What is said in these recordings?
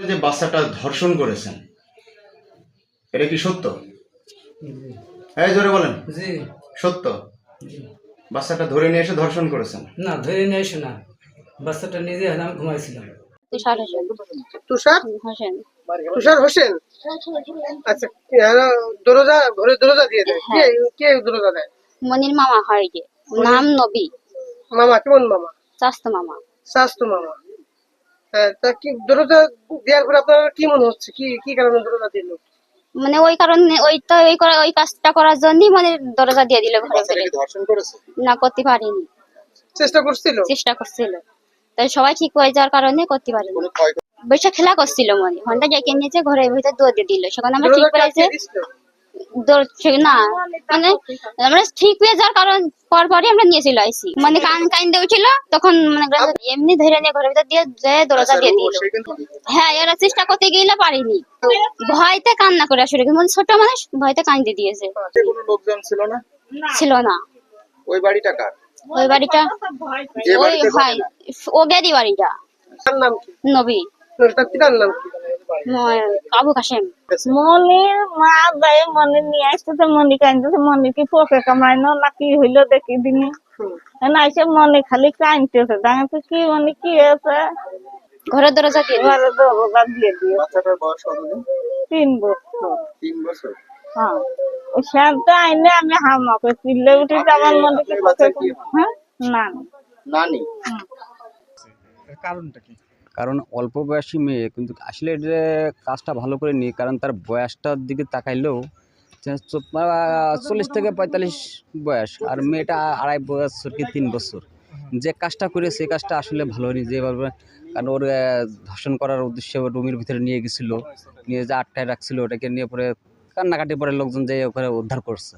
যে বাচ্চাটা ধর্ষণ করেছেন, এটা কি সত্য? এই জোরে বলেন। জি সত্য? জি। বাচ্চাটা ধরে নিয়ে এসে ধর্ষণ করেছেন? না, ধরে নিয়ে এসে না, বাচ্চাটা নিজে আমি ঘুমাইছিলাম। তুষার হোসেন। তুষার হোসেন। তুষার হোসেন। আচ্ছা, এরা দরজা ঘরে দরজা দিয়ে দেয়। কে কে দরজা দেয়? মনির মামা হয় যে, নাম নবী। মামা কেমন মামা? চাস্তো মামা। শাস্তু মামা। হ্যাঁ, তা কি দরজা দেওয়ার পরে আপনার কি মনে হচ্ছে? কি কি কারণে দরজা দিল? মানে ওই কারণে ওই কাজটা করার জন্যই মানে দরজা দিয়ে দিল ঘরে ফেলে। ধর্ষণ করেছে? না, করতে পারিনি, চেষ্টা করছিল? চেষ্টা করছিল, তাই সবাই ঠিক হয়ে যাওয়ার কারণে করতে পারিনি। বৈশা খেলা করছিল মনে ঘন্টা ডেকে নিয়েছে ঘরের ভিতরে দৌড় দিয়ে দিল, সেখানে আমরা ঠিক পেয়েছে না, মানে আমরা ঠিক হয়ে যাওয়ার কারণ পরপরই আমরা নিয়ে চলে আসি। মানে কান উঠছিল তখন, মানে এমনি ধরে নিয়ে ঘরের ভিতর দিয়ে দরজা দিয়ে দিল। হ্যাঁ, এরা চেষ্টা করতে গেলে পারিনি, ভয়তে কান্না করে আসলে, মানে ছোট মানুষ ভয়তে কান্দে দিয়েছে। কোনো লোকজন ছিল না? ছিল না। ওই বাড়িটা কার? ওই বাড়িটা ওই হয় ও গেদি বাড়িটা। তার নাম কি? নবী। তার পিতার নাম কি? আবু কাশেম। মনির মা যাই মনি নিয়ে আসতেছে, মনি কাঁদতেছে, মনি কি পোকে কামড়াইনো না কি হইলো দেখি দিনি না, এসে মনি খালি কাঁদতেছে। দাঁড়াতে কি মনি কি হয়েছে, ঘরের দরজা দিয়ে দিল। ঘরে দরজা দিয়ে দিয়ে। বাচ্চাটার বয়স কতদিন? 3 বছর। 3 বছর। হ্যাঁ, ওই শান্ত আইনে আমি হামাকে চিল্লে উঠেছি, আমার মনে কি পোকে। হ্যাঁ, না নানি। কারণটা কি? কারণ অল্প বয়সী মেয়ে, কিন্তু আসলে যে কাজটা ভালো করে নি, কারণ তার বয়সটার দিকে তাকাইলেও 40 থেকে 45 বয়স, আর মেয়েটা 2.5 বছর কি 3 বছর। যে কাজটা করে সেই কাজটা আসলে ভালো হয়নি যেভাবে, কারণ ওর ধর্ষণ করার উদ্দেশ্যে রুমের ভিতরে নিয়ে গেছিল, নিয়ে যে আটকায় রাখছিল, ওটাকে নিয়ে পরে কান্নাকাটি পরে লোকজন যে ওখানে উদ্ধার করছে।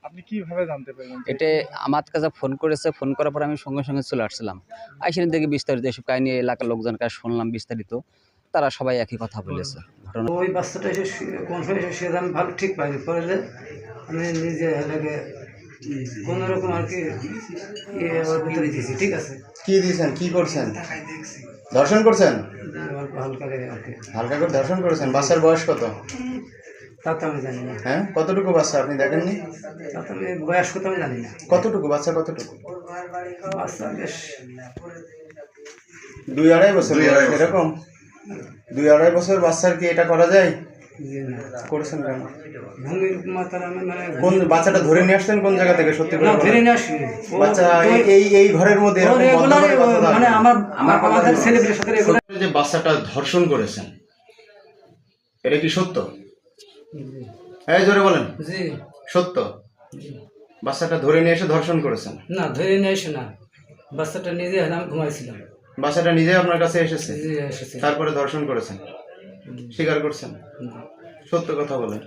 আপনি কিভাবে জানতে পারলেন? এটা আমার কাছে ফোন করেছে, ফোন করার পর আমি সঙ্গে সঙ্গে চলে আসছিলাম। আইসিনি দেখি বিস্তারিত এসব কাহিনী এলাকার লোকজনের কাছে শুনলাম বিস্তারিত, তারা সবাই একই কথা বলেছে। ঘটনা ওই বাচ্চাটা এসে কোন সময় এসে শুয়ে আমি ভালো ঠিক পাইনি, পরে যে আমি নিজে এলাকে কোনো রকম আর কি ওর ভিতরে দিয়েছি। ঠিক আছে, কি দিয়েছেন? কি করছেন? ধর্ষণ করছেন? অল্প হালকা করে আর কি। হালকা করে ধর্ষণ করেছেন? বাচ্চার বয়স কত? তা তো আমি জানি না। হ্যাঁ, কতটুকু বাচ্চা আপনি দেখেননি? তা তো আমি বয়স কত আমি জানি না। কতটুকু বাচ্চা? কতটুকু? বাচ্চা বেশ 2-2.5 বছর বয়স এরকম? 2-2.5 বছর বাচ্চার কি এটা করা যায়? জি না। করেছেন কেন? ভূমির মাতার আমি মানে কোন বাচ্চাটা ধরে নিয়ে আসছেন কোন জায়গা থেকে? সত্যি করে না, বলেন। ধরে নিয়ে আসিনি। বাচ্চা এই ঘরের মধ্যে ও এরকম বন্ধ রেগুলার, করে কথা বলে? মানে আমাদের ছেলেপেলের সাথে রেগুলার। যে বাচ্চাটা ধর্ষণ করেছেন, এটা কি সত্য? এই জোরে বলেন। জি সত্য? বাচ্চাটা ধরে নিয়ে এসে ধর্ষণ করেছেন? না, ধরে নিয়ে এসে না, বাচ্চাটা নিজে আমি ঘুমাইছিলাম। বাচ্চাটা নিজে আপনার কাছে এসেছে, জি এসেছে। তারপরে ধর্ষণ করেছেন, স্বীকার করছেন? সত্য কথা বলেন।